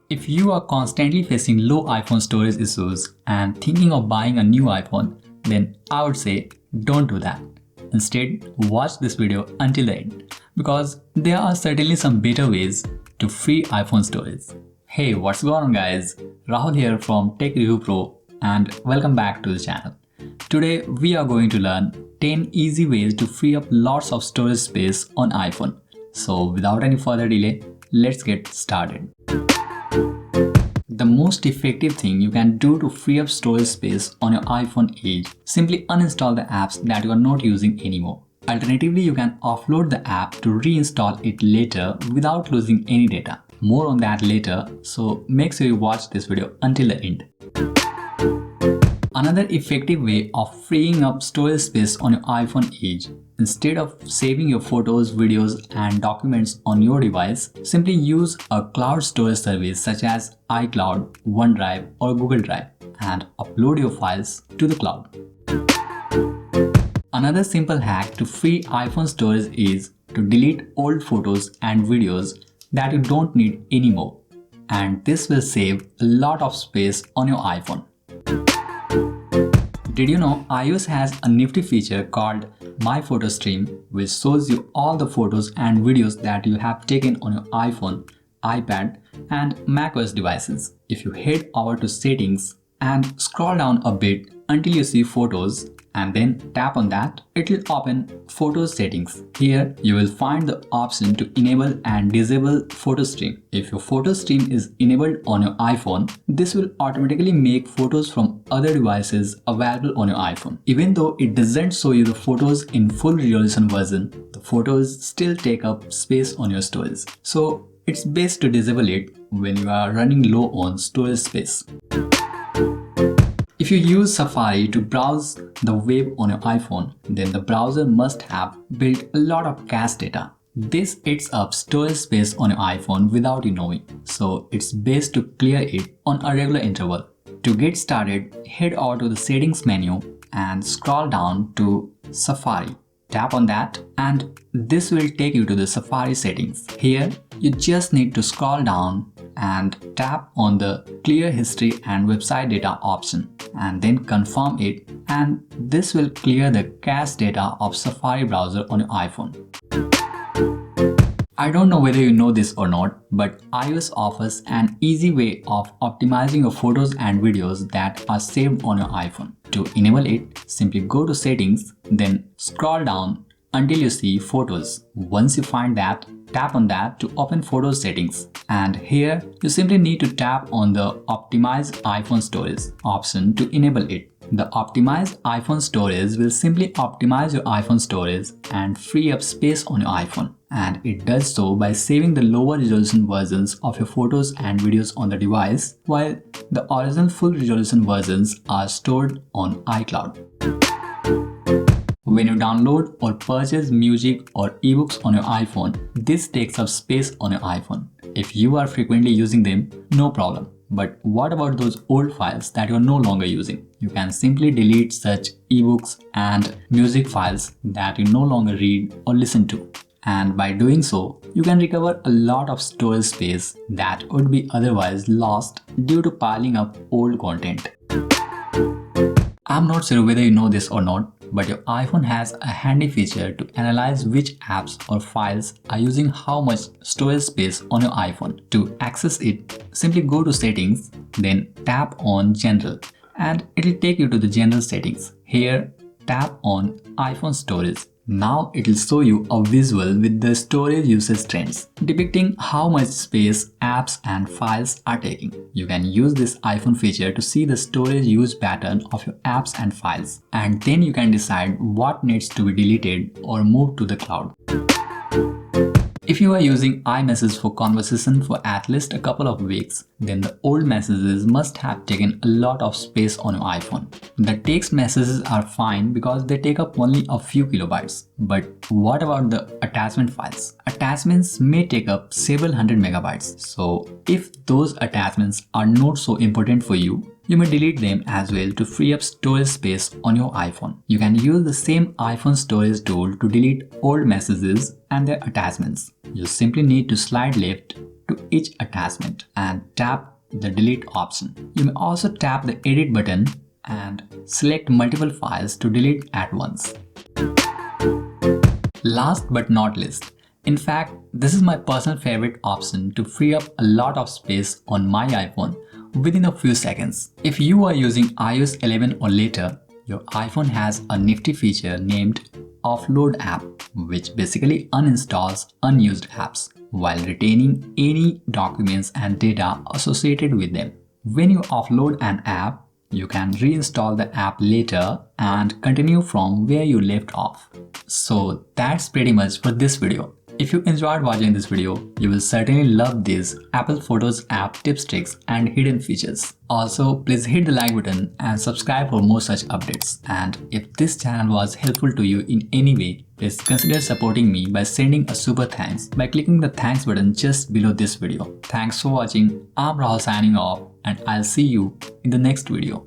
If you are constantly facing low iPhone storage issues and thinking of buying a new iPhone, then I would say don't do that. Instead, watch this video until the end because there are certainly some better ways to free iPhone storage. Hey, what's going on guys? Rahul here from Tech Review Pro and welcome back to the channel. Today we are going to learn 10 easy ways to free up lots of storage space on iPhone. So without any further delay, let's get started. The most effective thing you can do to free up storage space on your iPhone is simply uninstall the apps that you are not using anymore. Alternatively, you can offload the app to reinstall it later without losing any data. More on that later, so make sure you watch this video until the end. Another effective way of freeing up storage space on your iPhone is, instead of saving your photos, videos and documents on your device, simply use a cloud storage service such as iCloud, OneDrive or Google Drive and upload your files to the cloud. Another simple hack to free iPhone storage is to delete old photos and videos that you don't need anymore, and this will save a lot of space on your iPhone. Did you know iOS has a nifty feature called My Photo Stream, which shows you all the photos and videos that you have taken on your iPhone, iPad and macOS devices. If you head over to Settings and scroll down a bit until you see Photos and then tap on that, it will open Photos settings. Here you will find the option to enable and disable photo stream. If your photo stream is enabled on your iPhone, this will automatically make photos from other devices available on your iPhone. Even though it doesn't show you the photos in full resolution version, the photos still take up space on your storage. So it's best to disable it when you are running low on storage space. If you use Safari to browse the web on your iPhone, then the browser must have built a lot of cache data. This eats up storage space on your iPhone without you knowing, so it's best to clear it on a regular interval. To get started, head over to the Settings menu and scroll down to Safari. Tap on that and this will take you to the Safari settings. Here, you just need to scroll down and tap on the Clear History and Website Data option and then confirm it, and this will clear the cache data of Safari browser on your iPhone. I don't know whether you know this or not, but iOS offers an easy way of optimizing your photos and videos that are saved on your iPhone. To enable it, simply go to Settings, then scroll down until you see Photos. Once you find that, tap on that to open Photos settings. And here, you simply need to tap on the Optimize iPhone Storage option to enable it. The Optimized iPhone Storage will simply optimize your iPhone storage and free up space on your iPhone. And it does so by saving the lower resolution versions of your photos and videos on the device, while the original full resolution versions are stored on iCloud. When you download or purchase music or ebooks on your iPhone, this takes up space on your iPhone. If you are frequently using them, no problem. But what about those old files that you are no longer using? You can simply delete such ebooks and music files that you no longer read or listen to. And by doing so, you can recover a lot of storage space that would be otherwise lost due to piling up old content. I'm not sure whether you know this or not, but your iPhone has a handy feature to analyze which apps or files are using how much storage space on your iPhone. To access it, simply go to Settings, then tap on General, and it will take you to the General settings. Here, tap on iPhone Storage. Now it will show you a visual with the storage usage trends, depicting how much space apps and files are taking. You can use this iPhone feature to see the storage use pattern of your apps and files, and then you can decide what needs to be deleted or moved to the cloud. If you are using iMessage for conversation for at least a couple of weeks, then the old messages must have taken a lot of space on your iPhone. The text messages are fine because they take up only a few kilobytes. But what about the attachment files? Attachments may take up several hundred megabytes. So if those attachments are not so important for you, you may delete them as well to free up storage space on your iPhone. You can use the same iPhone storage tool to delete old messages and their attachments. You simply need to slide left to each attachment and tap the delete option. You may also tap the edit button and select multiple files to delete at once. Last but not least, in fact, this is my personal favorite option to free up a lot of space on my iPhone within a few seconds. If you are using iOS 11 or later, your iPhone has a nifty feature named Offload App, which basically uninstalls unused apps while retaining any documents and data associated with them. When you offload an app, you can reinstall the app later and continue from where you left off. So that's pretty much for this video. If you enjoyed watching this video, you will certainly love these Apple Photos app tips, tricks and hidden features. Also, please hit the like button and subscribe for more such updates. And if this channel was helpful to you in any way, please consider supporting me by sending a super thanks by clicking the thanks button just below this video. Thanks for watching. I'm Rahul signing off and I'll see you in the next video.